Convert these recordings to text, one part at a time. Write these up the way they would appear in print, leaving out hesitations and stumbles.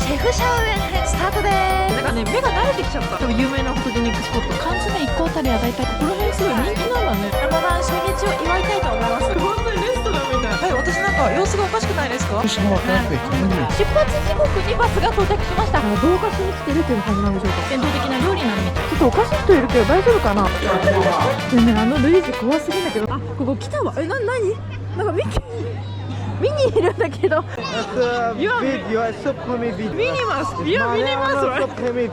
シェフシャウエン編スタートでーす。なんかね、目が慣れてきちゃった。でも有名なフォトジェニックスポット、缶詰1個あたりはだいたいここら辺すごい人気なんだね。ラマダン初日を祝いたいと思います。本当にレストランみたい。はい、私なんか様子がおかしくないですか？出発時刻にバスが到着しました。同化しに来てるという感じなんでしょうか。伝統的な料理なのみたい。ちょっとおかしい人いるけど大丈夫かな。でね、ルイージ怖すぎんだけど。あ、ここ来たわ。何なんかミキ見にいるんだけど。見にます。いや、見にます。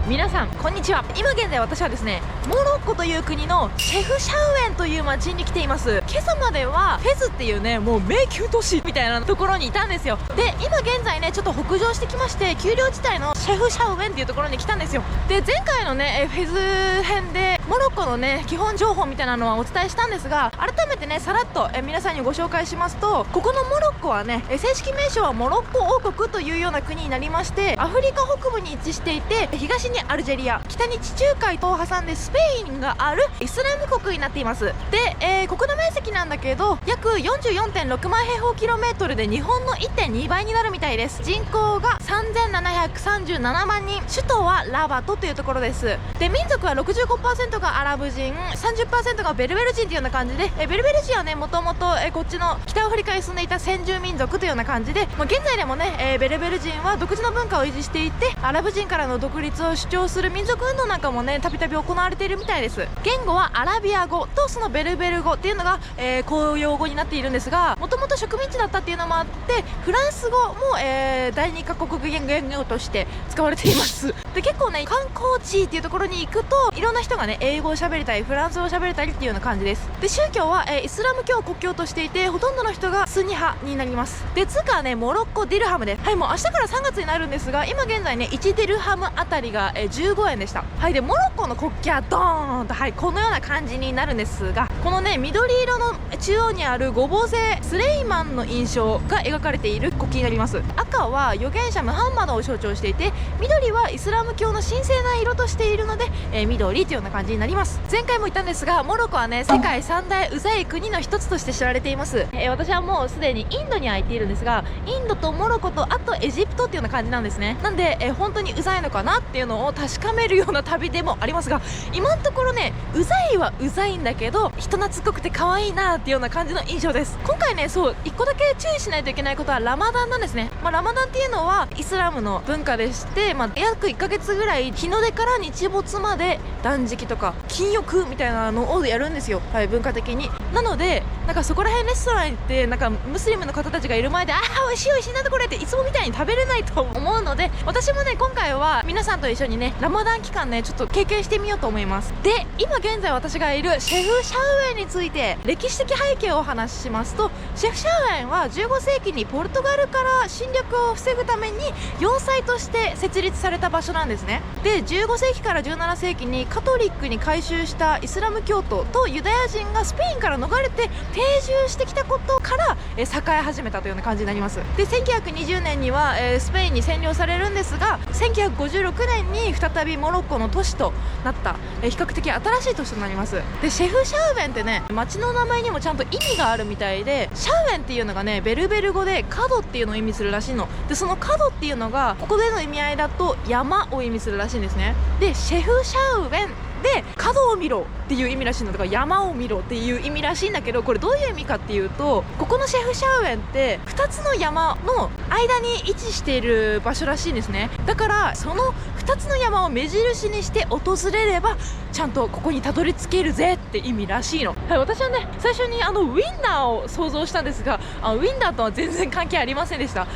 皆さんこんにちは。今現在私はですね、モロッコという国のシェフシャウエンという町に来ています。今朝まではフェズっていうね、もう迷宮都市みたいなところにいたんですよ。で、今現在ね、ちょっと北上してきまして、丘陵地帯のシェフシャウエンっていうところに来たんですよ。で、前回のねフェズ編でモロッコのね基本情報みたいなのはお伝えしたんですが、改めてねさらっと皆さんにご紹介しますと、ここのモロッコはね、正式名称はモロッコ王国というような国になりまして、アフリカ北部に位置していて、東にアルジェリア、北に地中海と挟んでスペインがあるイスラム国になっています。で、国土面積なんだけど約 44.6 万平方キロメートルで日本の 1.2 倍になるみたいです。人口が3737万人、首都はラバトというところです。で、民族は 65% がアラブ人、30% がベルベル人というような感じで、ベルベル人はね、もともとこっちの北アフリカに住んでいた先住民族というような感じで、現在でもね、ベルベル人は独自の文化を維持していて、アラブ人からの独立を主張する民族運動なんかもね、たびたび行われているみたいです。言語はアラビア語とそのベルベル語っていうのが、公用語になっているんですが、もともと植民地だったっていうのもあって、フランス語も、第2カ国言語として使われています。で、結構ね、観光地っていうところに行くと、いろんな人がね、英語を喋れたりフランス語を喋れたりっていうような感じです。で、宗教は、イスラム教を国教としていて、ほとんどの人がスンニ派になります。で、通貨はね、モロッコディルハムです。はい、もう明日から3月になるんですが、今現在ね、1ディルハムあたりが、15円でした。はい。で、モロッコの国旗はドーンと、はい、このような感じになるんですが、このね、緑色の中央にある五芒星スレイマンの印象が描かれている国旗になります。赤は預言者ムハンマドを象徴していて、緑はイスラム教の神聖な色としているので、緑というような感じになります。前回も言ったんですが、モロッコはね、世界三大うざい国の一つとして知られています。私はもうすでにインドに空いているんですが、インドとモロッコとあとエジプトっていうような感じなんですね。なんで、本当にうざいのかなっていうのを確かめるような旅でもありますが、今のところね、うざいはうざいんだけど人懐っこくて可愛いなっていうような感じの印象です。今回ね、そう1個だけ注意しないといけないことはラマダンなんですね。ラマダンっていうのはイスラムの文化でして、約1ヶ月ぐらい日の出から日没まで断食とか禁欲みたいなのをやるんですよ。はい、文化的に。なので、なんかそこら辺レストラン行って、なんかムスリムの方たちがいる前で、美味しい美味しいなんだこれっていつもみたいに食べれないと思うので、私もね、今回は皆さんと一緒にね、ラマダン期間ね、ちょっと経験してみようと思います。で、今現在私がいるシェフシャウエンについて歴史的背景をお話ししますと、シェフシャウエンは15世紀にポルトガルから侵略を防ぐために要塞として設立された場所なんですね。で、15世紀から17世紀にカトリックに改宗したイスラム教徒とユダヤ人がスペインから逃れて定住してきたことから栄え始めたというような感じになります。で、1920年にはスペインに占領されるんですが、1956年に再びモロッコの都市となった比較的新しい都市となります。で、シェフシャウエンってね、町の名前にもちゃんと意味があるみたいで、シャウエンっていうのがね、ベルベル語で角っていうのを意味するらしいので、その角っていうのがここでの意味合いだと山を意味するらしいんですね。で、シェフシャウエンで角を見ろっていう意味らしいの。だから山を見ろっていう意味らしいんだけど、これどういう意味かっていうと、ここのシェフシャウエンって2つの山の間に位置している場所らしいんですね。だからその2つの山を目印にして訪れればちゃんとここにたどり着けるぜって意味らしいの。はい、私はね、最初にウィンナーを想像したんですが、ウィンナーとは全然関係ありませんでした。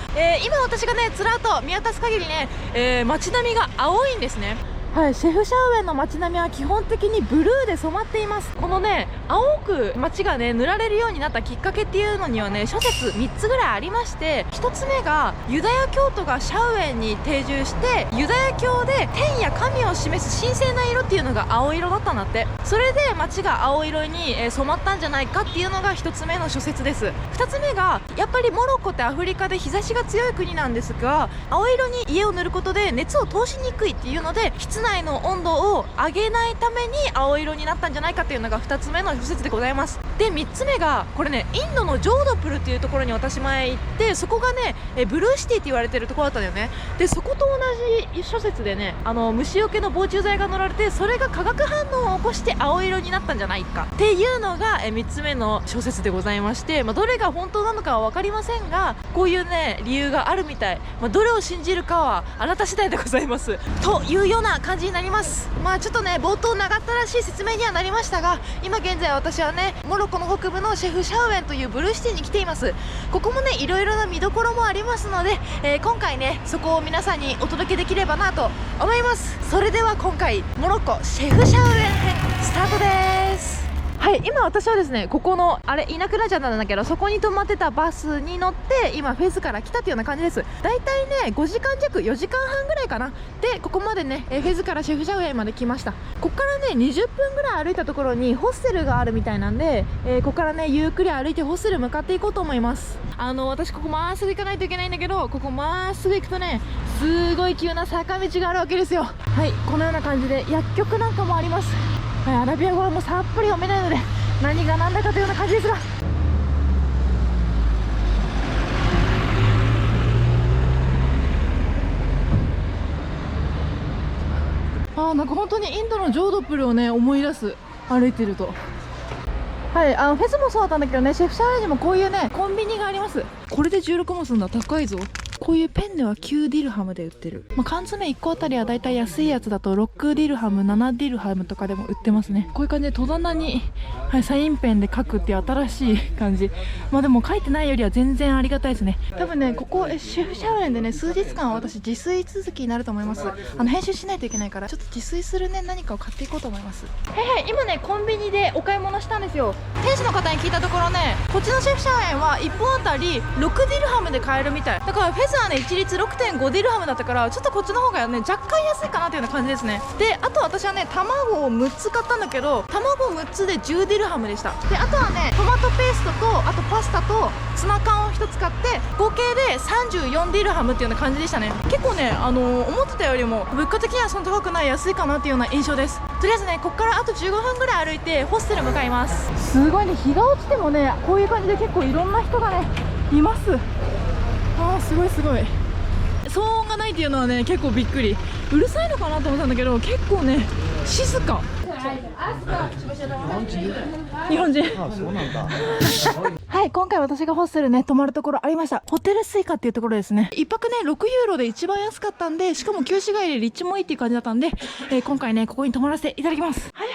今私がね、ずらっと見渡す限りね、街並みが青いんですね。はい、シェフシャウエンの街並みは基本的にブルーで染まっています。このね、青く街がね塗られるようになったきっかけっていうのにはね、諸説3つぐらいありまして、1つ目がユダヤ教徒がシャウエンに定住して、ユダヤ教で天や神を示す神聖な色っていうのが青色だったんだって。それで街が青色に染まったんじゃないかっていうのが1つ目の諸説です。2つ目が、やっぱりモロッコってアフリカで日差しが強い国なんですが、青色に家を塗ることで熱を通しにくいっていうので、室内の温度を上げないために青色になったんじゃないかっていうのが2つ目の諸説でございます。で3つ目がこれね、インドのジョードプルっていうところに私前行って、そこがねブルーシティって言われてるところだったんだよね。でそこと同じ諸説でね、虫除けの防虫剤が乗られて、それが化学反応を起こして青色になったんじゃないかっていうのが3つ目の諸説でございまして、どれが本当なのかは分かりませんが、こういうね理由があるみたい。どれを信じるかはあなた次第でございますというような感じになります。ちょっとね冒頭長ったらしい説明にはなりましたが、今現在私はねモロッコの北部のシェフシャウエンというブルーシティに来ています。ここもねいろいろな見どころもありますので、今回ねそこを皆さんにお届けできればなと思います。それでは今回モロッコシェフシャウエン編スタートです。はい、今私はですねここのいなくなっちゃったんだけど、そこに止まってたバスに乗って今フェズから来たっていうような感じです。だいたいね5時間弱、4時間半ぐらいかなでここまでねフェズからシェフシャウエンまで来ました。ここからね20分ぐらい歩いたところにホステルがあるみたいなんで、ここからねゆっくり歩いてホステル向かっていこうと思います。私ここまっすぐ行かないといけないんだけど、ここまっすぐ行くとねすごい急な坂道があるわけですよ。はい、このような感じで薬局なんかもあります。アラビア語はもうさっぱり読めないので何が何だかというような感じですが、なんか本当にインドのジョードプルをね思い出す、歩いてると。はい、フェスもそうだったんだけどね、シェフシャウエンにもこういうねコンビニがあります。これで16もすんだ、高いぞ。こういうペンネは9ディルハムで売ってる。缶詰1個あたりはだいたい安いやつだと6ディルハム、7ディルハムとかでも売ってますね。こういう感じで戸棚に、サインペンで書くっていう新しい感じ。でも書いてないよりは全然ありがたいですね。多分ねここシェフシャウエンでね数日間は私自炊続きになると思います。編集しないといけないからちょっと自炊するね何かを買っていこうと思います。はい今ねコンビニでお買い物したんですよ。店主の方に聞いたところね、こっちのシェフシャウエンは1本あたり6ディルハムで買えるみたいだから、フェスはね一律 6.5 ディルハムだったから、ちょっとこっちの方がね若干安いかなというような感じですね。であと私はね卵を6つ買ったんだけど、卵6つで10ディルハムでした。であとはねトマトペーストとあとパスタとツナ缶を1つ買って合計で34ディルハムっていうような感じでしたね。結構ね思ってたよりも物価的にはそんな高くない、安いかなっていうような印象です。とりあえずねここからあと15分ぐらい歩いてホステル向かいます。すごいね、日が落ちてもねこういう感じで結構いろんな人がねいます。すごいすごい。騒音がないっていうのはね結構びっくり。うるさいのかなと思ったんだけど結構ね静か。日本人。そうなんだ。はい、今回私がホステルね泊まるところありました。ホテルスイカっていうところですね。1泊ね6ユーロで一番安かったんで、しかも旧市街で立地もいいっていう感じだったんで、今回ねここに泊まらせていただきます。はい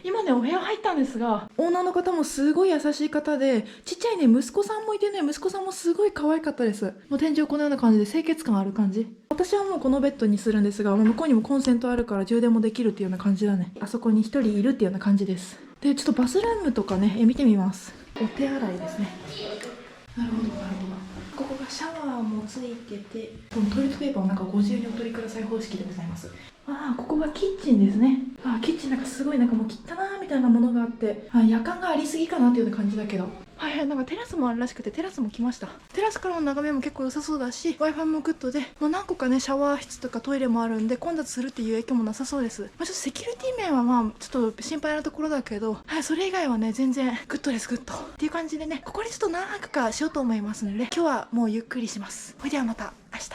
今ねお部屋入ったんですが、オーナーの方もすごい優しい方で、ちっちゃいね息子さんもいてね、息子さんもすごい可愛かったです。もう天井このような感じで清潔感ある感じ。私はもうこのベッドにするんですが、向こうにもコンセントあるから充電もできるっていうような感じだね。あそこに1人いるっていうような感じです。でちょっとバスルームとかね見てみます。お手洗いですね。なるほどなるほど。ここがシャワーもついてて、このトイレットペーパーをなんかご自由にお取りください方式でございます。ここがキッチンですね。キッチンなんかすごいなんかもう汚なみたいなものがあって、夜間がありすぎかなっていうような感じだけど、なんかテラスもあるらしくて、テラスも来ました。テラスからの眺めも結構良さそうだし、 Wi-Fi もグッドで、何個かねシャワー室とかトイレもあるんで混雑するっていう影響もなさそうです。ちょっとセキュリティ面はちょっと心配なところだけど、それ以外はね全然グッドですグッドっていう感じでね、ここでちょっと何泊かしようと思いますので、今日はもうゆっくりします。それではまた明日。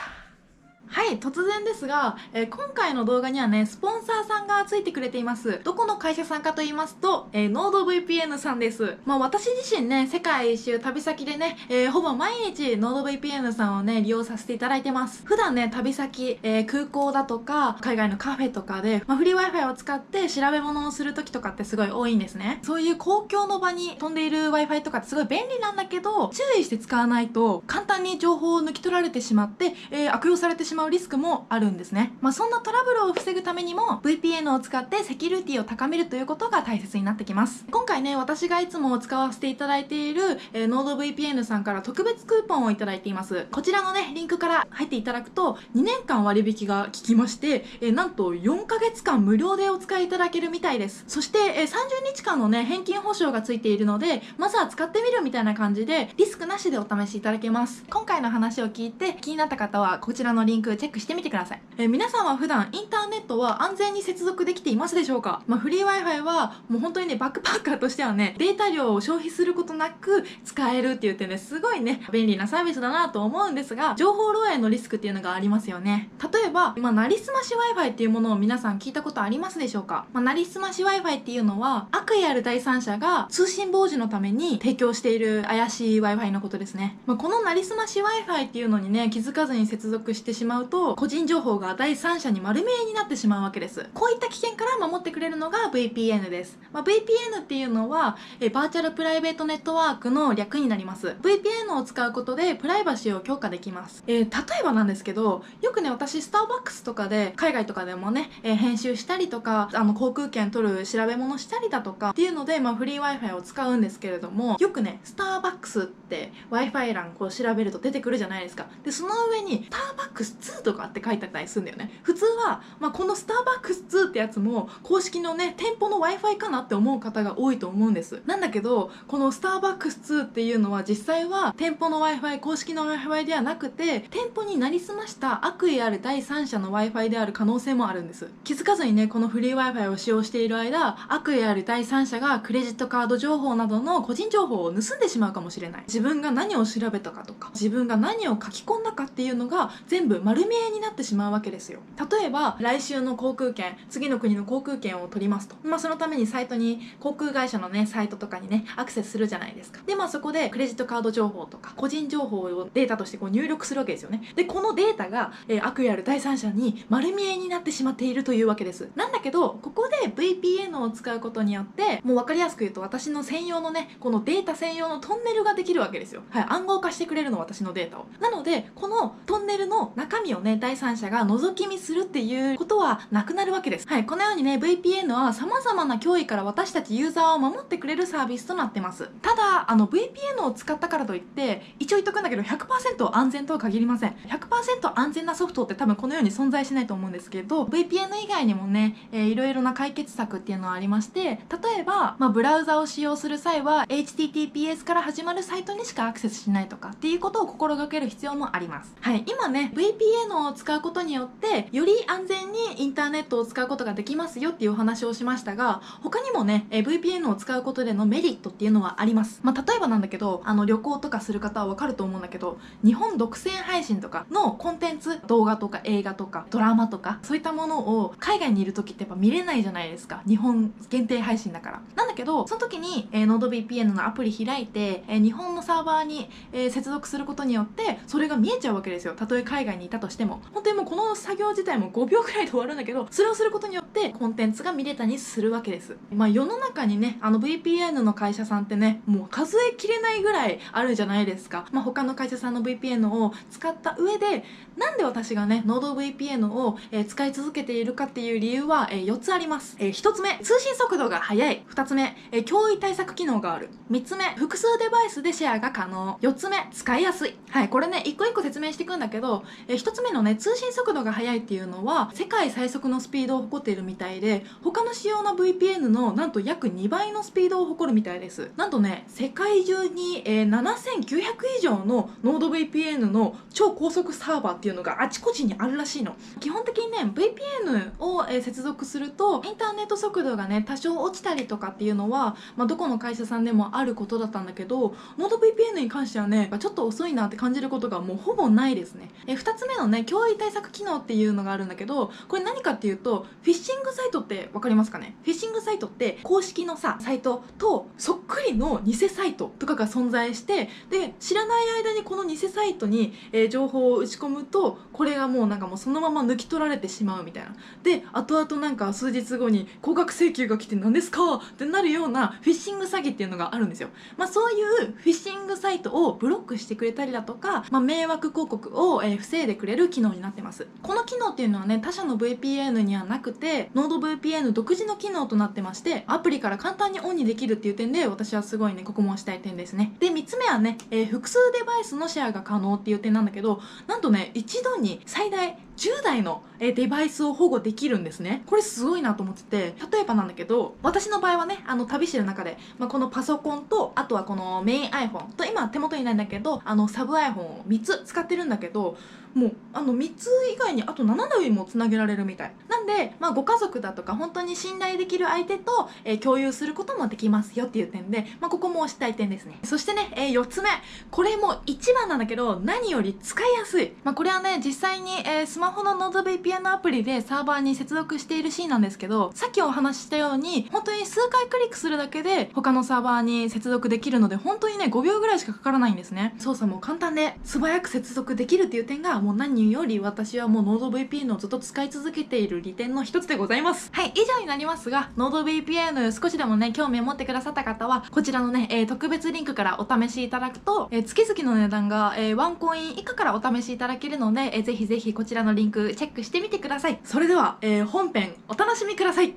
はい、突然ですが、今回の動画にはね、スポンサーさんがついてくれています。どこの会社さんかと言いますと、ノード VPN さんです。私自身ね、世界一周旅先でね、ほぼ毎日ノード VPN さんをね、利用させていただいてます。普段ね、旅先、空港だとか、海外のカフェとかで、フリー Wi-Fi を使って調べ物をする時とかってすごい多いんですね。そういう公共の場に飛んでいる Wi-Fi とかってすごい便利なんだけど、注意して使わないと、簡単に情報を抜き取られてしまって、悪用されてしまうリスクもあるんですね。そんなトラブルを防ぐためにも VPN を使ってセキュリティを高めるということが大切になってきます。今回ね、私がいつも使わせていただいている、ノード VPN さんから特別クーポンをいただいています。こちらのね、リンクから入っていただくと2年間割引が効きまして、なんと4ヶ月間無料でお使いいただけるみたいです。そして、30日間のね、返金保証がついているので、まずは使ってみるみたいな感じでリスクなしでお試しいただけます。今回の話を聞いて気になった方はこちらのリンククチェックしてみてください。皆さんは普段インターネットは安全に接続できていますでしょうか？フリー Wi-Fi はもう本当にね、バックパッカーとしてはね、データ量を消費することなく使えるって言ってね、すごいね、便利なサービスだなと思うんですが、情報漏洩のリスクっていうのがありますよね。例えば、なりすまし Wi-Fi っていうものを皆さん聞いたことありますでしょうか？なりすまし Wi-Fi っていうのは、悪意ある第三者が通信傍受のために提供している怪しい Wi-Fi のことですね。このなりすまし Wi-Fi っていうのにね、気づかずに接続してしまうと、個人情報が第三者に丸見えになってしまうわけです。こういった危険から守ってくれるのが VPN です。VPN っていうのは、バーチャルプライベートネットワークの略になります。VPN を使うことでプライバシーを強化できます。例えばなんですけど、よくね、私スターバックスとかで、海外とかでもね、編集したりとか、航空券取る調べ物したりだとかっていうので、フリー Wi-Fi を使うんですけれども、よくね、スターバックスって Wi-Fi 欄こう調べると出てくるじゃないですか。で、その上にスターバックス2とかって書いてあったりするんだよね。普通は、このスターバックス2ってやつも公式のね、店舗の Wi-Fi かなって思う方が多いと思うんです。なんだけど、このスターバックス2っていうのは実際は店舗の Wi-Fi、公式の Wi-Fi ではなくて、店舗になりすました悪意ある第三者の Wi-Fi である可能性もあるんです。気づかずにね、このフリー Wi-Fi を使用している間、悪意ある第三者がクレジットカード情報などの個人情報を盗んでしまうかもしれない。自分が何を調べたかとか、自分が何を書き込んだかっていうのが全部丸見えになってしまうわけですよ。例えば、来週の航空券、次の国の航空券を取りますと。そのためにサイトに、航空会社のね、サイトとかにね、アクセスするじゃないですか。で、そこでクレジットカード情報とか、個人情報をデータとしてこう入力するわけですよね。で、このデータが、悪意ある第三者に丸見えになってしまっているというわけです。なんだけど、ここで VPN を使うことによって、もう分かりやすく言うと、私の専用のね、このデータ専用のトンネルができるわけですよ。暗号化してくれるの、私のデータを。なので、このトンネルの中身をね、第三者が覗き見するっていうことはなくなるわけです。このようにね、VPN は様々な脅威から私たちユーザーを守ってくれるサービスとなってます。ただ、VPN を使ったからといって、一応言っとくんだけど、100% 安全とは限りません。100% 安全なソフトって多分このように存在しないと思うんですけど、VPN 以外にもね、いろいろな解決策っていうのはありまして、例えば、ブラウザを使用する際は、HTTPS から始まるサイトにしかアクセスしないとかっていうことを心がける必要もあります。今ね、VPN を使うことによって、より安全にインターネットを使うことができますよっていうお話をしましたが、他にもね、VPN を使うことでのメリットっていうのはあります。例えばなんだけど、旅行とかする方はわかると思うんだけど、日本独占配信とかのコンテンツ、動画とか映画とかドラマとか、そういったものを海外にいる時ってやっぱ見れないじゃないですか。日本限定配信だから。なんだけど、その時に、NordVPN のアプリ開いて、日本のサーバーに、接続することによって、それが見えちゃうわけですよ。たとえ海外にいたとしても。本当にもうこの作業自体も5秒くらいで終わるんだけど、それをすることによってコンテンツが見れたりするわけです。世の中にね、VPN の会社さんってね、もう数えきれないぐらいあるじゃないですか。他の会社さんの VPN を使った上で、なんで私がね、NordVPN を、使い続けているかっていう理由は、4つあります。1つ目、通信速度が速い。2つ目、脅威対策機能がある。3つ目、複数デバイスでシェアが可能。4つ目、使いやすい。これね、一個一個説明していくんだけど、1つ目のね、通信速度が速いっていうのは、世界最速のスピードを誇っているみたいで、他の主要な VPN のなんと約2倍のスピードを誇るみたいです。なんとね、世界中に、7900以上の NordVPN の超高速サーバーっていうのがあちこちにあるらしいの。基本的にね、VPN を、接続すると、インターネット速度がね、多少落ちたりとかっていうのは、どこの会社さんでもあることだったんだけど、NordVPN に関してはね、ちょっと遅いなって感じることがもうほぼないですね。2つ目のね、脅威対策機能っていうのがあるんだけど、これ何かっていうと、フィッシングサイトってわかりますかね？フィッシングサイトって公式のサイトとそっくりの偽サイトとかが存在して、で、知らない間にこの偽サイトに、情報を打ち込むと、これがもうそのまま抜き取られてしまうみたいな。で、後々数日後に高額請求が来て何ですかってなるようなフィッシング詐欺っていうのがあるんですよ。そういうフィッシングサイトをブロックしてくれたりだとか、迷惑広告を、防いでくれる機能になってます。この機能っていうのはね、他社の VPN にはなくて、NordVPN 独自の機能となってまして、アプリから簡単にオンにできるっていう点で、私はすごいね、ここも押したい点ですね。で、3つ目はね、複数デバイスのシェアが可能っていう点なんだけど、なんとね、一度に最大10台のデバイスを保護できるんですね。これすごいなと思ってて、例えばなんだけど、私の場合はね、旅してる中で、このパソコンと、あとはこのメイン iPhone と、今手元にないんだけど、サブ iPhone を3つ使ってるんだけど、もう3つ以外にあと7台もつなげられるみたいなんで、ご家族だとか本当に信頼できる相手と、共有することもできますよっていう点で、ここも押したい点ですね。そしてね、4つ目、これも一番なんだけど何より使いやすい。これはね実際に、スマホの NordVPN アプリでサーバーに接続しているシーンなんですけど、さっきお話ししたように本当に数回クリックするだけで他のサーバーに接続できるので、本当にね5秒ぐらいしかかからないんですね。操作も簡単で素早く接続できるっていう点がもう何より私はもう NordVPN をずっと使い続けている利点の一つでございます。はい、以上になりますが、 NordVPN 少しでもね興味を持ってくださった方はこちらのね、特別リンクからお試しいただくと、月々の値段が、ワンコイン以下からお試しいただけるので、ぜひぜひこちらのリンクチェックしてみてください。それでは、本編お楽しみください。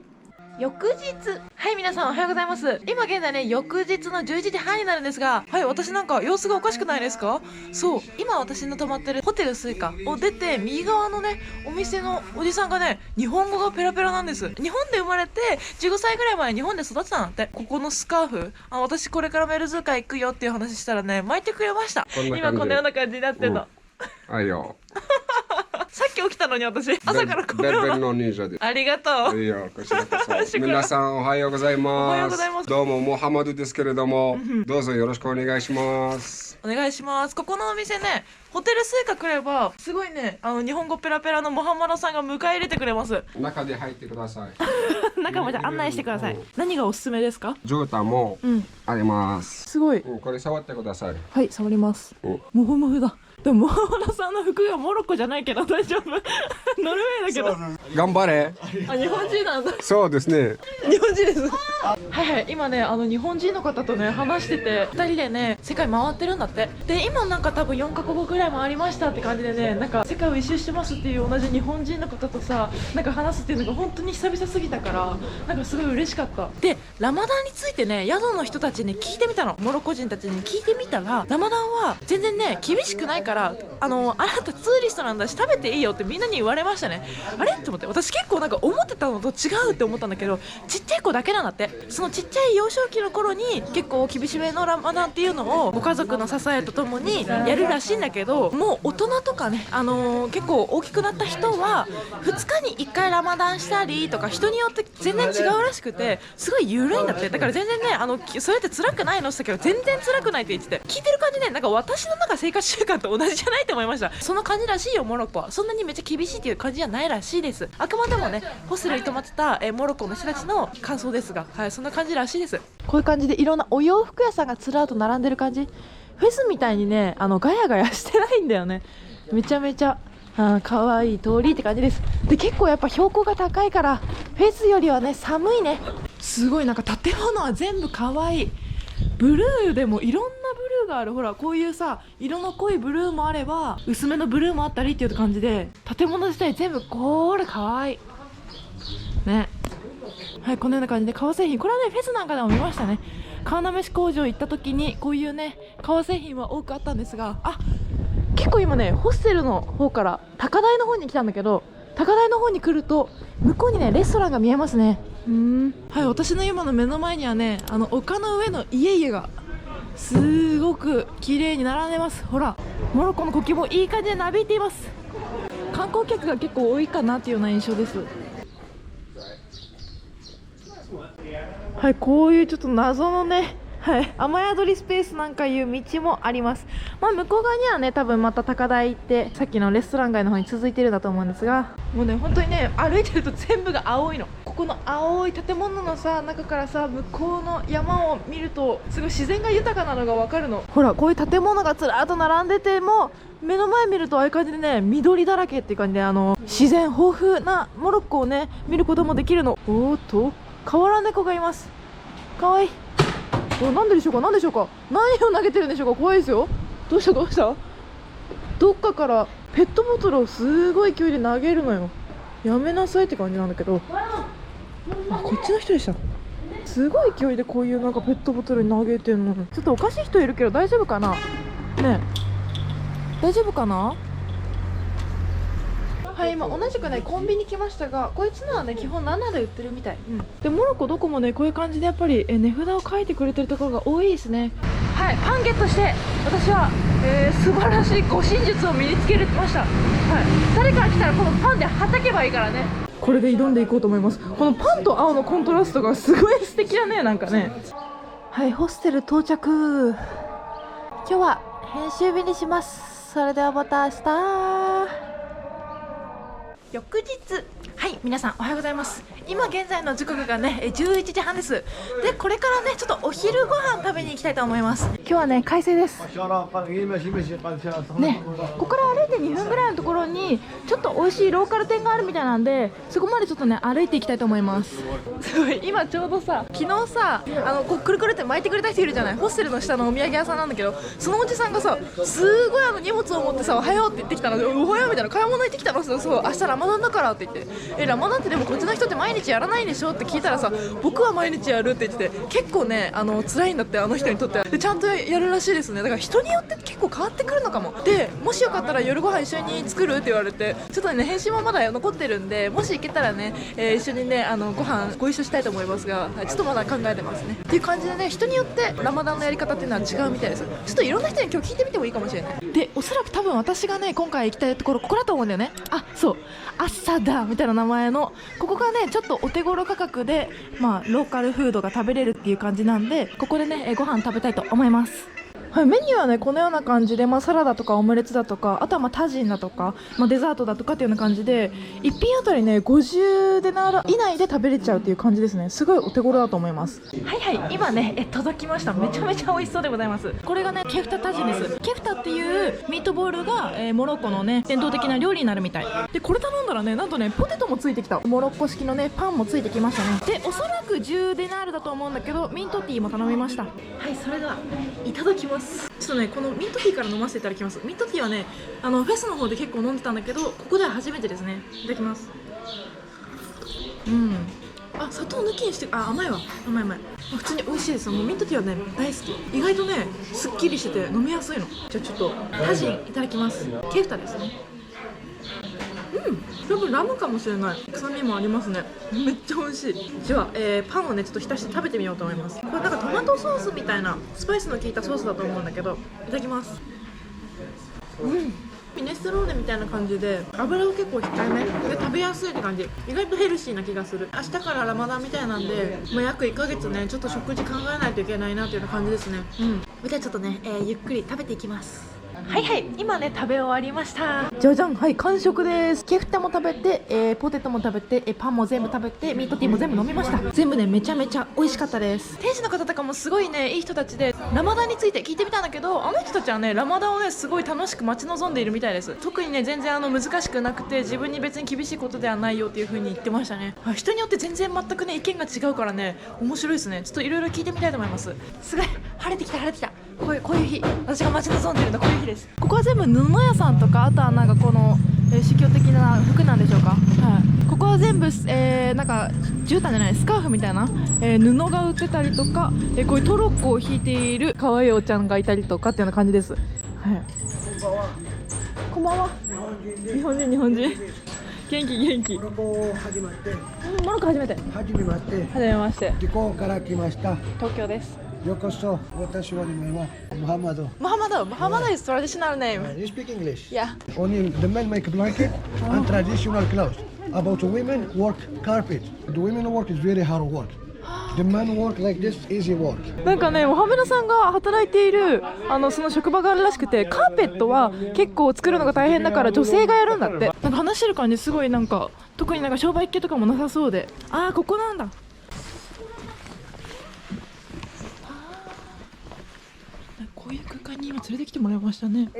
翌日、はい、皆さんおはようございます。今現在ね翌日の11時半になるんですが、はい、私なんか様子がおかしくないですか？そう、今私の泊まってるホテルスイカを出て右側のねお店のおじさんがね日本語がペラペラなんです。日本で生まれて15歳ぐらい前日本で育ってたんだって。ここのスカーフ、私これからメルズ会行くよっていう話したらね巻いてくれました。今こんなような感じになってんの。はいよ。さっき起きたのに私朝からこベルベルの忍者です。ありがとう。いいよ、こちらこそ。皆さんおはようございます。おはようございます。どうもモハマドですけれども、どうぞよろしくお願いします。お願いします。ここのお店ね、ホテルスイカ来ればすごいね日本語ペラペラのモハマドさんが迎え入れてくれます。中で入ってください。中まで案内してください。何がおすすめですか？絨毯もあります。すごい。これ触ってください。はい、触ります。モフモフだ。でもモハマドさんの服がモロッコじゃないけど大丈夫。ノルウェーだけど。頑張れ。日本人なんだ。そうですね。日本人です。はいはい、今ね日本人の方とね話してて、2人でね世界回ってるんだって。で今なんか多分4カ国ぐらい回りましたって感じでね、なんか世界を一周してますっていう同じ日本人の方とさなんか話すっていうのが本当に久々すぎたから、なんかすごい嬉しかった。でラマダンについてね宿の人たちに聞いてみたの。モロッコ人たちに聞いてみたら、ラマダンは全然ね厳しくないから、あなたツーリストなんだし食べていいよってみんなに言われましたね。あれと思って、私結構なんか思ってたのと違うって思ったんだけど、ちっちゃい子だけなんだって。そのちっちゃい幼少期の頃に結構厳しめのラマダンっていうのをご家族の支えとともにやるらしいんだけど、もう大人とかね、結構大きくなった人は2日に1回ラマダンしたりとか人によって全然違うらしくて、すごい緩いんだって。だから全然ねそれって辛くないのって言ったけど全然辛くないって言ってて、聞いてる感じね、なんか私の生活習慣と同じじゃないと思いました。その感じらしいよ。モロッコはそんなにめっちゃ厳しいっていう感じじゃないらしいです。あくまでもねホステルに泊まってた、モロッコの人たちの感想ですが、はい、そんな感じらしいです。こういう感じでいろんなお洋服屋さんがずらっと並んでる感じ。フェスみたいにねガヤガヤしてないんだよね。めちゃめちゃ可愛い通りって感じです。で結構やっぱ標高が高いからフェスよりはね寒いね。すごいなんか建物は全部可愛い。ブルーでもいろんなブルーがある。ほらこういうさ色の濃いブルーもあれば薄めのブルーもあったりっていう感じで、建物自体全部これ可愛いね。はい、このような感じで革製品、これはねフェスなんかでも見ましたね。川なめし工場行った時にこういうね革製品は多くあったんですが、結構今ねホステルの方から高台の方に来たんだけど、高台の方に来ると向こうにねレストランが見えますね。はい、私の今の目の前にはね丘の上の家々がすごく綺麗に並んでます。ほらモロッコの国旗もいい感じでなびいています。観光客が結構多いかなっていうような印象です。はい、こういうちょっと謎のね、はい、雨宿りスペースなんかいう道もあります。向こう側にはね多分また高台行ってさっきのレストラン街の方に続いてるんだと思うんですが、もうね本当にね歩いてると全部が青いの。ここの青い建物のさ中からさ向こうの山を見るとすごい自然が豊かなのが分かるの。ほらこういう建物がずらっと並んでても目の前見るとああいう感じでね緑だらけっていう感じで自然豊富なモロッコをね見ることもできるの。おーっと河原猫がいます。かわいい。なんででしょうか、なんでしょうか、何を投げてるんでしょうか。怖いですよ。どうしたどうした。どっかからペットボトルをすごい勢いで投げるのよ。やめなさいって感じなんだけど、こっちの人でした。すごい勢いでこういうなんかペットボトルに投げてるの。ちょっとおかしい人いるけど大丈夫かなね。大丈夫かな。ははい、今同じくねコンビニ来ましたが、こいつのはね基本7で売ってるみたい、でモロッコどこもねこういう感じでやっぱり値札を書いてくれてるところが多いですね。はい、パンゲットして私は、素晴らしい護身術を身につけました。はい、誰か来たらこのパンではたけばいいからね。これで挑んでいこうと思います。このパンと青のコントラストがすごい素敵だね、なんかね。はい、ホステル到着。今日は編集日にします。それではまた明日。翌日、はい、皆さんおはようございます。今現在の時刻がね11時半です。でこれからねちょっとお昼ご飯食べに行きたいと思います。今日はね快晴です。ね、ここから歩いて2分ぐらいのところにちょっと美味しいローカル店があるみたいなんで、そこまでちょっとね歩いていきたいと思います。すごい、今ちょうどさ、昨日さこうくるくるって巻いてくれた人いるじゃない。ホステルの下のお土産屋さんなんだけど、そのおじさんがさすごい荷物を持ってさ、おはようって言ってきたので、おはようみたいな、買い物行ってきたの。そう、明日ラマダンだからって言って、ラマダンってでもこっちの人って毎日やらないでしょって聞いたらさ、僕は毎日やるって言ってて、結構ね辛いんだって、あの人にとっては。でちゃんとやるらしいですね。だから人によって結構変わってくるのかも。でもしよかったら夜ご飯一緒に作るって言われて、ちょっとね返信もまだ残ってるんで、もし行けたらね、一緒にねご飯ご一緒したいと思いますが、はい、ちょっとまだ考えてますねっていう感じでね、人によってラマダンのやり方っていうのは違うみたいです。ちょっといろんな人に今日聞いてみてもいいかもしれない。でおそらく多分私がね今回行きたいところここだと思うんだよね。あ、そう、アッサダみたいな名前のここがねちょっとお手頃価格でローカルフードが食べれるっていう感じなんで、ここでねご飯食べたいと思います。はい、メニューはねこのような感じで、サラダとかオムレツだとか、あとはタジンだとか、デザートだとかっていうような感じで、1品あたりね50デナーラ以内で食べれちゃうっていう感じですね。すごいお手頃だと思います。はいはい、今ね届きました。めちゃめちゃ美味しそうでございます。これがねケフタタジンです。ケフタっていうミートボールが、モロッコのね伝統的な料理になるみたいで、これ頼んだらねなんとねポテトもついてきた。モロッコ式のねパンもついてきましたね。でおそらく10デナールだと思うんだけど、ミントティーも頼みました。はい、それではいただきます。ちょっとねこのミントティーから飲ませていただきます。ミントティーはねフェスの方で結構飲んでたんだけど、ここでは初めてですね。いただきます。砂糖抜きにして、甘いわ、甘い、普通に美味しいです。もうミントティーはね大好き。意外とねすっきりしてて飲みやすいの。じゃあちょっとタジンいただきます。ケフタですね。多分ラムかもしれない。臭みもありますね。めっちゃ美味しい。では、パンをねちょっと浸して食べてみようと思います。これなんかトマトソースみたいなスパイスの効いたソースだと思うんだけど、いただきます。ミネストローネみたいな感じで、油を結構控えめで食べやすいって感じ。意外とヘルシーな気がする。明日からラマダンみたいなんで、約1ヶ月ねちょっと食事考えないといけないなっていう感じですね。じゃあちょっとね、ゆっくり食べていきます。はいはい、今ね食べ終わりました。じゃじゃん、はい、完食です。ケフタも食べて、ポテトも食べて、パンも全部食べて、ミートティーも全部飲みました。全部ねめちゃめちゃ美味しかったです。店主の方とかもすごいねいい人たちで、ラマダンについて聞いてみたんだけど、あの人たちはねラマダンをねすごい楽しく待ち望んでいるみたいです。特にね全然難しくなくて、自分に別に厳しいことではないよっていう風に言ってましたね。人によって全然全くね意見が違うからね面白いですね。ちょっといろいろ聞いてみたいと思います。すごい晴れてきた。こういう日、私が待ち望んでるのこういう日です。ここは全部布屋さんとか、あとはなんかこの、宗教的な服なんでしょうか。はい、ここは全部、なんか絨毯じゃないスカーフみたいな、布が売ってたりとか、こういうトロッコを引いている可愛いおちゃんがいたりとかっていうような感じです。はい、こんばんは。日本人元気。モロッコ初めて。はじめまして。どこから来ました？東京です。ようこそ。私は名前はムハマド。Muhammad is traditional name. You speak English? Yeah. Only the men make blanket and traditional clothes. About the women work carpet. The women work is very hard work. The men work like this easy work. なんかね、モハメドさんが働いているその職場があるらしくて、カーペットは結構作るのが大変だから女性がやるんだって。なんか話してる感じすごいなんか特になんか商売系とかもなさそうで、ここなんだ。こういう空間に今連れてきてもらいましたね。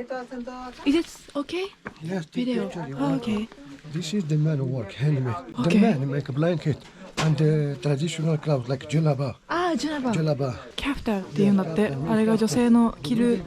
Is it okay? Yes, Video. Okay. This is the men work handmade. Okay. The men make a blanket and the traditional clothes like jalaba. ジュナバ。Jalaba. キャフターっていうんだって。あれが女性の着る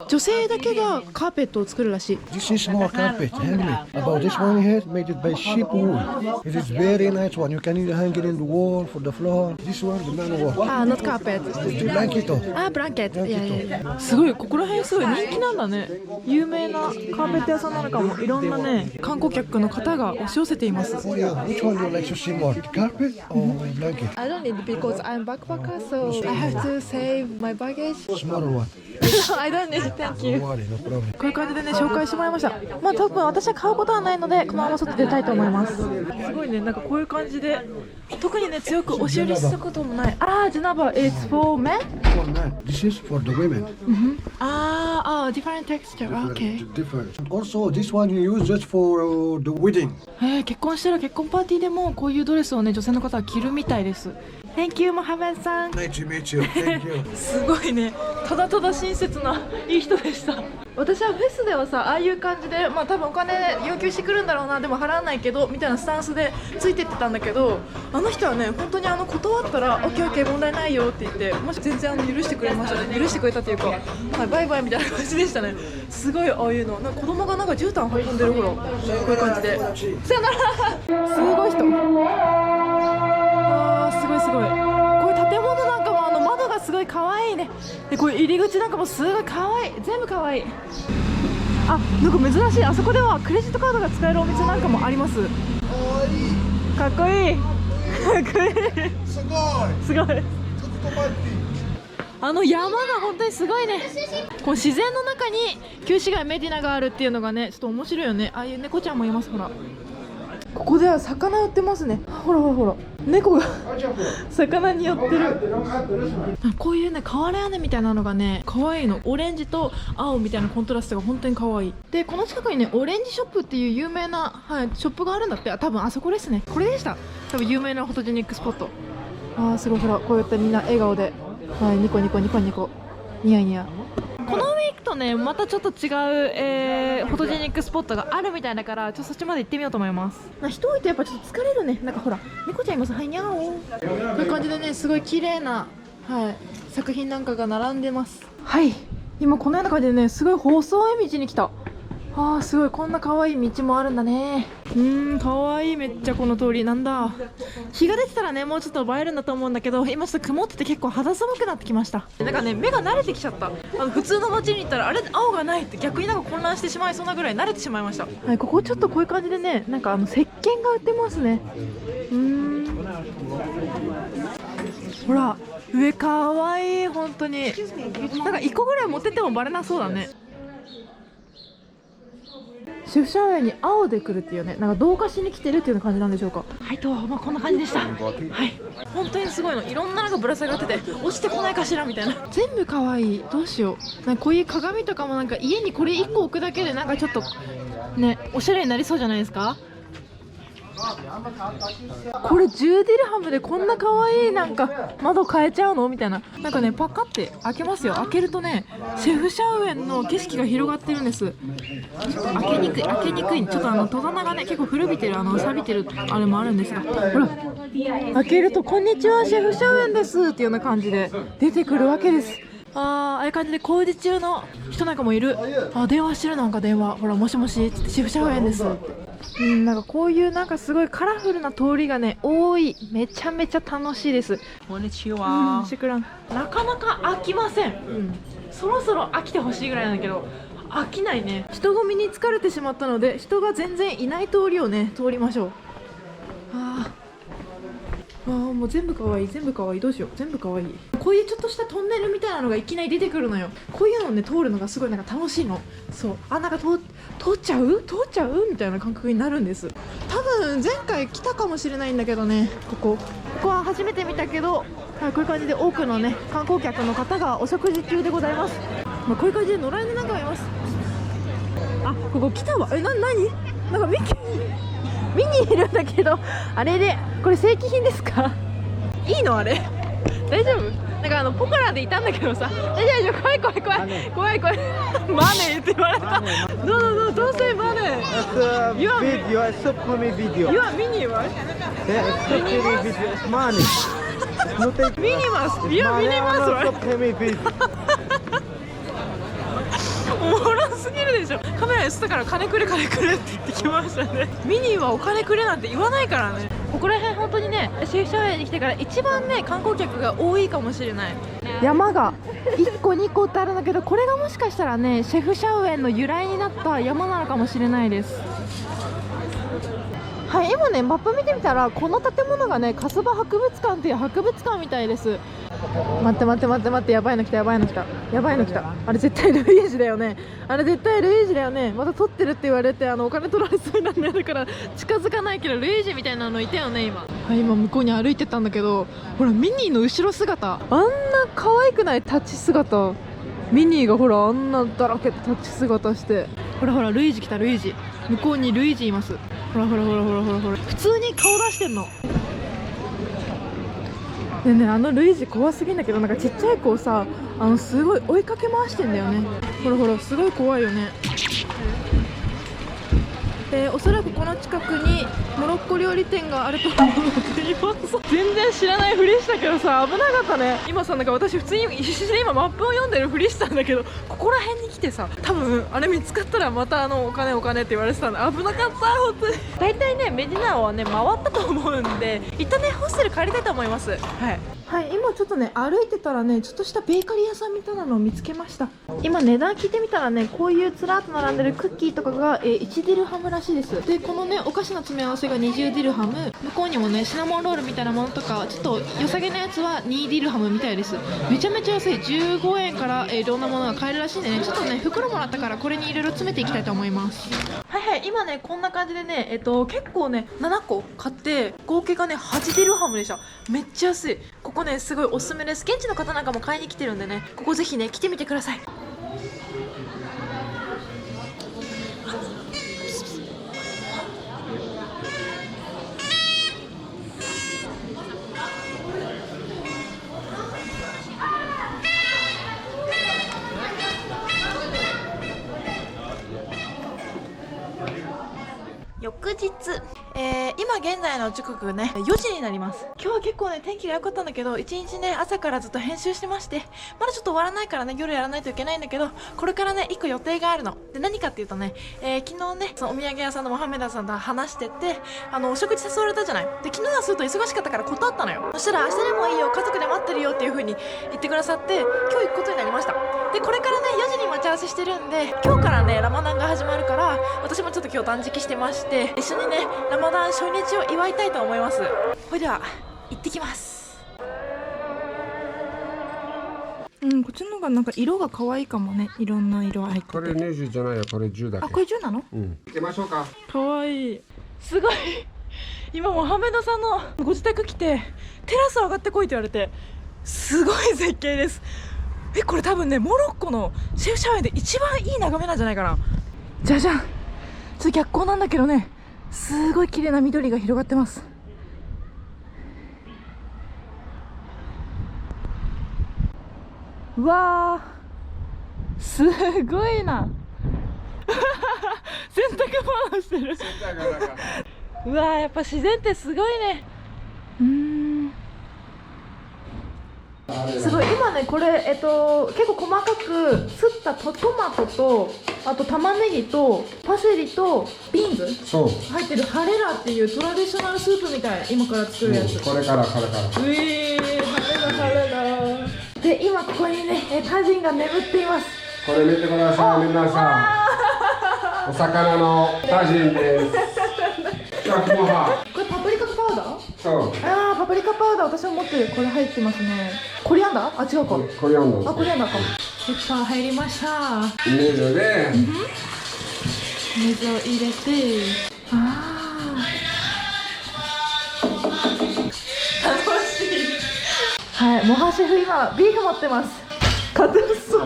女性だけがカーペットを作るらしい。 This is small carpet, handmade. About this one here, made it by sheep wool. It is very nice one. You can either hang it in the wall, for the floor. This one, the man work. not carpet. The blanket. ブランケット。いやいやいや。すごい、ここら辺すごい人気なんだね。有名なカーペット屋さんなのかも。いろんなね、観光客の方が押し寄せています。Oh yeah, which one do you like to see more? The carpet or blanket? I don't need because I'm backpacker, so I have to save my baggage. Smaller one. I don't need. Thank Don't you. worry, no problem. こういう感じでね、紹介してもらいました。まあ多分私は買うことはないので、このまま外出たいと思います。すごいね、なんかこういう感じで、特にね、強く押し売りしたこともない。ジュナバ、it's for men? For men. This is for the women. different texture, okay. Different. Also, this one you use just for the wedding. 結婚したら結婚パーティーでもこういうドレスをね、女性の方は着るみたいです。Thank you, モハメドさん。 Nice to meet you. Thank you. すごいね、ただただ親切ないい人でした。私はフェスではさ、ああいう感じで、まあ多分お金要求してくるんだろうな、でも払わないけどみたいなスタンスでついてってたんだけど、あの人はね、本当に断ったらオッケーオッケー問題ないよって言って、もし全然許してくれましたね。許してくれたというか、はい、バイバイみたいな感じでしたね。すごいああいうの、なんか子供がなんか絨毯運んでる頃、こういう感じで。さよなら。すごい人。すごいすごい。こういう建物なんかも窓がすごい可愛いね。でこういう入り口なんかもすごい可愛い。全部可愛い。なんか珍しい。あそこではクレジットカードが使えるお店なんかもあります。かっこいい。かっこいい。すごい。山が本当にすごいね。こう自然の中に旧市街メディナがあるっていうのがね、ちょっと面白いよね。ああいう猫ちゃんもいます。ほら、ここでは魚売ってますね。ほらほらほら、猫が魚に寄ってる。こういうね、瓦屋根みたいなのがね、可愛いの。オレンジと青みたいなコントラストが本当に可愛い。でこの近くにね、オレンジショップっていう有名な、ショップがあるんだって。多分あそこですね。これでした。多分有名なフォトジェニックスポット。すごい。ほら、こうやってみんな笑顔で、ニコニコニコニコ、ニヤニヤ。この上行くとね、またちょっと違う、フォトジェニックスポットがあるみたいだから、そっちまで行ってみようと思います。人多いとやっぱちょっと疲れるね。なんかほら、猫ちゃんいます。はい、にゃお。こういう感じでね、すごい綺麗な、作品なんかが並んでます。はい、今このような感じでね、すごい細い道に来た。すごい、こんな可愛い道もあるんだね。可愛い、めっちゃこの通り。なんだ、日が出てたらね、もうちょっと映えるんだと思うんだけど、今ちょっと曇ってて結構肌寒くなってきました。なんかね、目が慣れてきちゃった。普通の街に行ったらあれ青がないって逆になんか混乱してしまいそうなぐらい慣れてしまいました。ここちょっとこういう感じでね、なんか石鹸が売ってますね。ほら、上かわいい。本当になんか1個ぐらい持ってってもバレなそうだね。シェフシャウェイに青で来るっていうね、なんか同化しに来てるっていう感じなんでしょうか。はい、こんな感じでした。はい、本当にすごいの。いろんなのがぶら下がってて、落ちてこないかしらみたいな。全部可愛い。どうしよう。なんかこういう鏡とかもなんか家にこれ1個置くだけでなんかちょっとね、おしゃれになりそうじゃないですか。これ10ディルハムでこんな可愛いなんか窓変えちゃうのみたいな。なんかね、パカって開けますよ。開けるとね、シェフシャウエンの景色が広がってるんです。開けにくい。ちょっと戸棚がね、結構古びてる、錆びてるあれもあるんですが、ほら、開けるとこんにちは、シェフシャウエンですっていうような感じで出てくるわけです。ああいう感じで工事中の人なんかもいる。電話してる。なんか電話、ほら、もしもしって、シェフシャウエンです。なんかこういうなんかすごいカラフルな通りがね、多い。めちゃめちゃ楽しいです。こんにちは。シュクラン。なかなか飽きません。そろそろ飽きてほしいぐらいなんだけど、飽きないね。人混みに疲れてしまったので、人が全然いない通りをね、通りましょう。もう全部可愛い。どうしよう。全部可愛い。こういうちょっとしたトンネルみたいなのがいきなり出てくるのよ。こういうのをね、通るのがすごいなんか楽しいの。そう。なんか通っちゃうみたいな感覚になるんです。多分前回来たかもしれないんだけどね、ここは初めて見たけど、こういう感じで多くのね、観光客の方がお食事中でございます。こういう感じで野良犬なんかもいます。ここ来たわ。何なんか見にいるんだけど、あれでこれ正規品ですか？いいのあれ？大丈夫？なんかポカラでいたんだけどさ、大丈夫、怖い。マネーって言われた。No, don't say money. You are video, I stop me video. You are mini, right? Money. Minimas. You are minimas, right? Stop me video. すぎるでしょ。カメラに映ったから金くれ金くれって言ってきましたね。ミニーはお金くれなんて言わないからね。ここら辺本当にね、シェフシャウェイに来てから一番ね観光客が多いかもしれない。山が1個2個ってあるんだけど、これがもしかしたらねシェフシャウェイの由来になった山なのかもしれないです。はい、今ねマップ見てみたらこの建物がねカスバ博物館っていう博物館みたいです。待って待って待って待って、やばいの来たやばいの来たやばいの来た。あれ絶対ルイージだよね。あれ絶対ルイージだよね。また撮ってるって言われてお金取られそうになるんだよ。だから近づかないけどルイージみたいなのいたよね今。はい、今向こうに歩いてたんだけど、ほらミニーの後ろ姿、あんな可愛くない立ち姿。ミニーがほらあんなだらけて立ち姿して、ほらほらルイージ来たルイージ。向こうにルイージいます。ほらほらほらほらほらほら、普通に顔出してんの。でね、ルイージ怖すぎんだけど、なんかちっちゃい子をさすごい追いかけ回してんだよね。ほらほらすごい怖いよね。おそらくこの近くにモロッコ料理店があると思っています。全然知らないふりしたけどさ、危なかったね今さ。なんか私普通に必死で今マップを読んでるふりしたんだけど、ここら辺に来てさ、多分あれ見つかったらまたお金お金って言われてたんで危なかった本当に。大体ねメディナはね回ったと思うんで、一旦ねホステル帰りたいと思います。はい、今ちょっとね歩いてたらねちょっとしたベーカリー屋さんみたいなのを見つけました。今値段聞いてみたらね、こういうずらっと並んでるクッキーとかが、1ディルハムらしいです。でこのねお菓子の詰め合わせが20ディルハム、向こうにもねシナモンロールみたいなものとかちょっと良さげなやつは2ディルハムみたいです。めちゃめちゃ安い、15円から、いろんなものが買えるらしいんでね、ちょっとね袋もらったからこれにいろいろ詰めていきたいと思います。はいはい、今ねこんな感じでね結構ね7個買って合計がね8ディルハムでした。めっちゃ安い。ここねすごいおすすめです。現地の方なんかも買いに来てるんでね、ここぜひね来てみてください。翌日、今現在の時刻ね4時になります。今日は結構ね天気が良かったんだけど、一日ね朝からずっと編集してまして、まだちょっと終わらないからね夜やらないといけないんだけど、これからね1個予定があるので、何かっていうとね、昨日ねそのお土産屋さんのモハメダさんと話してて、お食事誘われたじゃない。で昨日はすると忙しかったから断ったのよ。そしたら明日でもいいよ、家族で待ってるよっていう風に言ってくださって、今日行くことになりました。でこれからね4時に待ち合わせしてるんで、今日からねラマダンが始まるから、私もちょっと今日断食してまして、一緒にねラマダン初日を祝いたいと思います。それでは行ってきます。こっちの方がなんか色が可愛いかもね。いろんな色入ってて。これ20じゃないよ、これ10だけ。あ、これ10なの？行きましょうか。可愛い。すごい。今モハメドさんのご自宅来て、テラス上がってこいって言われて、すごい絶景です。これ多分ねモロッコのシェフシャウェイで一番いい眺めなんじゃないかな。じゃじゃん。ちょっと逆光なんだけどね、すごい綺麗な緑が広がってます。うわー、すごいな。洗濯物してる。うわー、やっぱ自然ってすごいね。すごい。今ねこれ結構細かくすったトマトと、あと玉ねぎとパセリとビーンズそう入ってるハレラっていうトラディショナルスープみたい。今から作るやつ。これからこれから。ハレラハレラで、今ここにねタジンが眠っています。これ見てください皆さん、お魚のタジンです。これパプリカパウダー？そう。パプリカパウダー私も持ってる。これ入ってますね。コリアンダー？あ、違うか。コリアンダー。あ、コリアンダーかも。ペッパー入りました。水で、水を入れて、楽しい。はい、モハシェフ今ビーフ持ってます。カトゥッソ。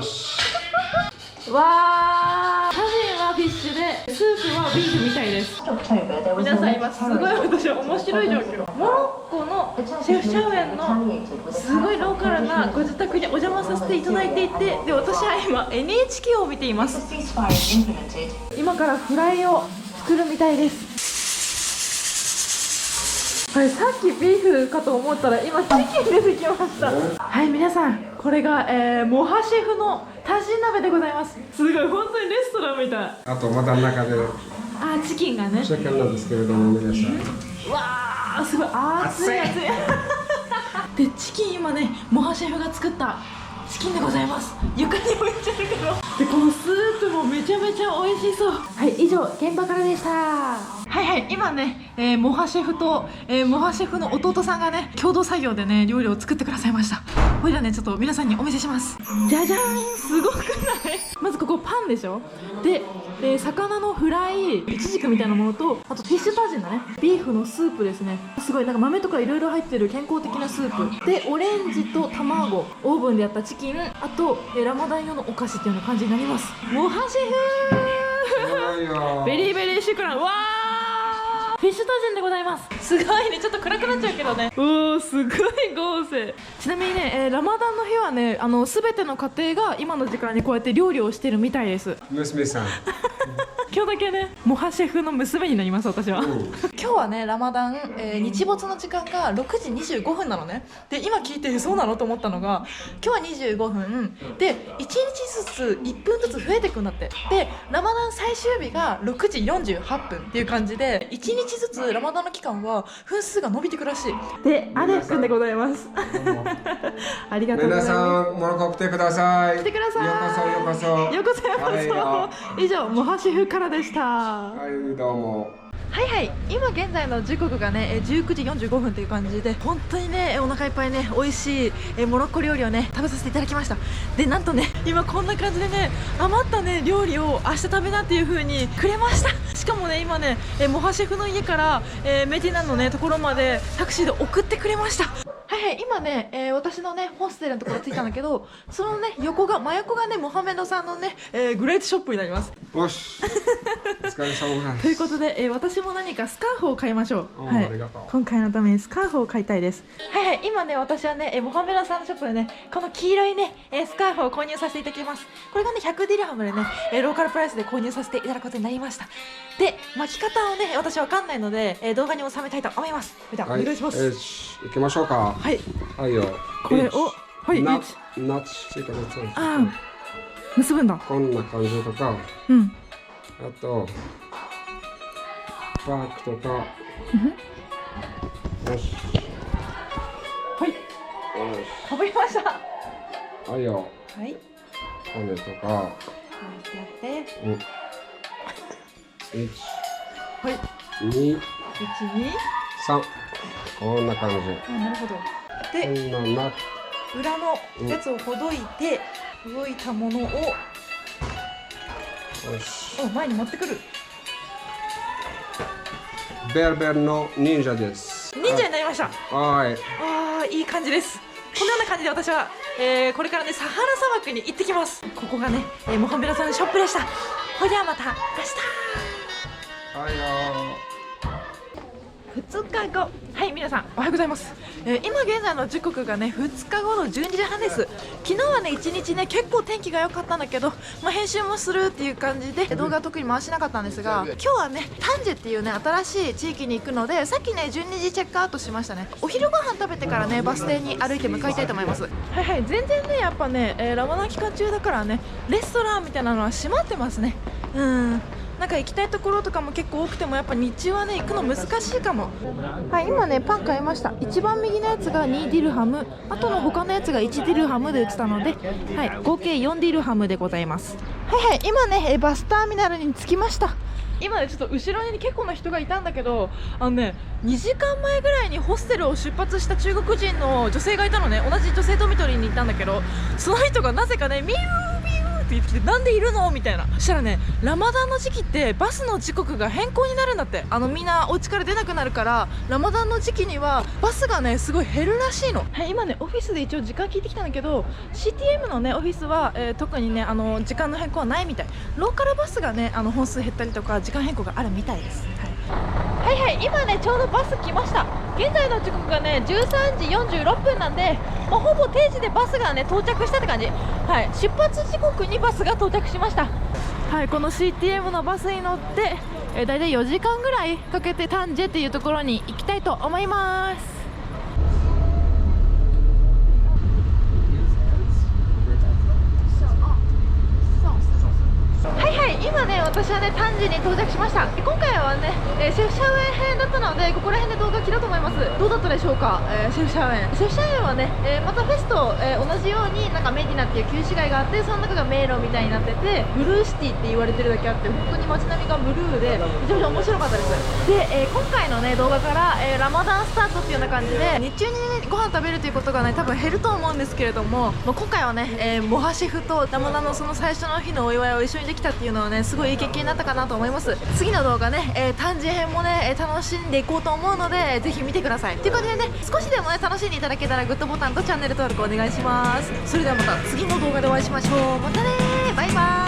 わー、タジンはフィッシュで、スープはビーフみたいです。皆さん今すごい私面白い状況。モロッコのシェフシャウェンのすごいローカルなご自宅にお邪魔させていただいていて、で私は今 NHK を見ています。今からフライを作るみたいです。はい、さっきビーフかと思ったら今チキン出てきました。はい、皆さんこれが、モハシェフのタジン鍋でございます。すごい本当にレストランみたい。あとまだ中であ、チキンがね。チキンなんですけれども、皆さん。うわー、すごい熱い熱い。で、チキン今ね、モハシェフが作ったチキンでございます。床に置いてるけど。で、このスープもめちゃめちゃ美味しそう。はい、以上現場からでした。はいはい、今ね、モハシェフと、モハシェフの弟さんがね、共同作業でね、料理を作ってくださいました。これらね、ちょっと皆さんにお見せします。じゃじゃーん、すごくない？まずここパンでしょ。で、魚のフライ、イチジクみたいなものと、あとフィッシュタジンだね。ビーフのスープですね。すごいなんか豆とかいろいろ入ってる健康的なスープで、オレンジと卵、オーブンでやったチキン、あと、ラマダン用のお菓子っていうような感じになります。モハシェフベリーベリーシュクラン。わー、フィッシュタジンでございます。すごいね、ちょっと暗くなっちゃうけどね。おー、すごい豪勢。ちなみにね、ラマダンの日はね、全ての家庭が今の時間にこうやって料理をしてるみたいです。娘さん。今日だけね、モハシェフの娘になります、私は。今日はね、ラマダン、日没の時間が6時25分なのね。で、今聞いてそうなのと思ったのが、今日は25分で1日ずつ1分ずつ増えていくんだって。で、ラマダン最終日が6時48分っていう感じで、1日ずつラマダンの期間は分数が伸びていくらしい。で、アレ君でございます。ありがとうございます。皆さん、モロコ来てください。来てください。ようこそようこそ。ようこそようこそ。以上、モハシェフからでした。はい、どうも。はいはい、今現在の時刻がね19時45分という感じで、本当にねお腹いっぱいね美味しいモロッコ料理をね食べさせていただきました。で、なんとね今こんな感じでね余ったね料理を明日食べなっていう風にくれました。しかもね今ねモハシェフの家から、メディナのねところまでタクシーで送ってくれました。はいはい、今ね、私のねホステルのところ着いたんだけど、そのね真横がねモハメドさんのね、グレートショップになります。よし。お疲れ様です。ということで、私も何かスカーフを買いましょう。はい、ありがとう。今回のためにスカーフを買いたいです。はいはい、今ね私はねモハメドさんのショップでねこの黄色いねスカーフを購入させていただきます。これがね100ディルハムでねローカルプライスで購入させていただくことになりました。で、巻き方をね私わかんないので、動画に収めたいと思います。では、お願いします。よし、行きましょうか。はい、はいよ。これをはいナッ一チってことです。あー結ぶんだ。こんな感じとか、うん、あとパークとか。よし。はい、よし。かぶりました。はいよ。はい、骨とか。やってうん。1、はい2、 1、2、 3。こんな感じ。あ、なるほど。こで、んなな。裏のやつをほどいて、ほどいたものをよし。前に持ってくる。ベルベルの忍者です。忍者になりました。はい。ああ、いい感じです。このような感じで私は、これからねサハラ砂漠に行ってきます。ここがね、モハメドさんのショップでした。ほいではまた明日。はいよ。2日後、はい、皆さんおはようございます。今現在の時刻がね2日後の12時半です。昨日はね1日ね結構天気が良かったんだけど、編集もするっていう感じで動画は特に回しなかったんですが、今日はねタンジェっていうね新しい地域に行くので、さっきね12時チェックアウトしましたね。お昼ご飯食べてからねバス停に歩いて向かいたいと思います。はいはい、全然ねやっぱね、ラマダン期間中だからねレストランみたいなのは閉まってますね。なんか行きたいところとかも結構多くても、やっぱ日中はね行くの難しいかも。はい、今ねパン買いました。一番右のやつが2ディルハム、あとの他のやつが1ディルハムで売ってたので、はい、合計4ディルハムでございます。はいはい、今ねバスターミナルに着きました。今ねちょっと後ろに結構な人がいたんだけど、2時間前ぐらいにホステルを出発した中国人の女性がいたのね。同じ女性ドミトリーにいたんだけど、その人がなぜかねミューミューって言ってきて、なんでいるのみたいな。そしたらねラマダンの時期ってバスの時刻が変更になるんだって。みんなお家から出なくなるから、ラマダンの時期にはバスがねすごい減るらしいの。はい、今ねオフィスで一応時間聞いてきたんだけど、 CTM のねオフィスは、特にね時間の変更はないみたい。ローカルバスがね本数減ったりとか時間変更があるみたいです。はいはい、今ねちょうどバス来ました。現在の時刻がね13時46分なんで、ほぼ定時でバスがね到着したって感じ。はい、出発時刻にバスが到着しました。はい、この CTM のバスに乗って、だいたい4時間ぐらいかけてタンジェっていうところに行きたいと思います。に到着しました。今回はね、シェフシャウエン編だったのでここら辺で動画切ろうと思います。どうだったでしょうか、シェフシャウエンはね、またフェスと、同じようになんかメディナっていう旧市街があって、その中が迷路みたいになってて、ブルーシティって言われてるだけあって、本当に街並みがブルーでめちゃめちゃ面白かったです。で、今回のね動画から、ラマダンスタートっていうような感じで日中に、ね、ご飯食べるということがね多分減ると思うんですけれども、今回はね、モハシェフとラマダンのその最初の日のお祝いを一緒にできたっていうのはねすごいいい経験になったかなと思います。次の動画ね、単純編もね、楽しんでいこうと思うのでぜひ見てください。ということでね、少しでもね楽しんでいただけたらグッドボタンとチャンネル登録お願いします。それではまた次の動画でお会いしましょう。またね、バイバーイ。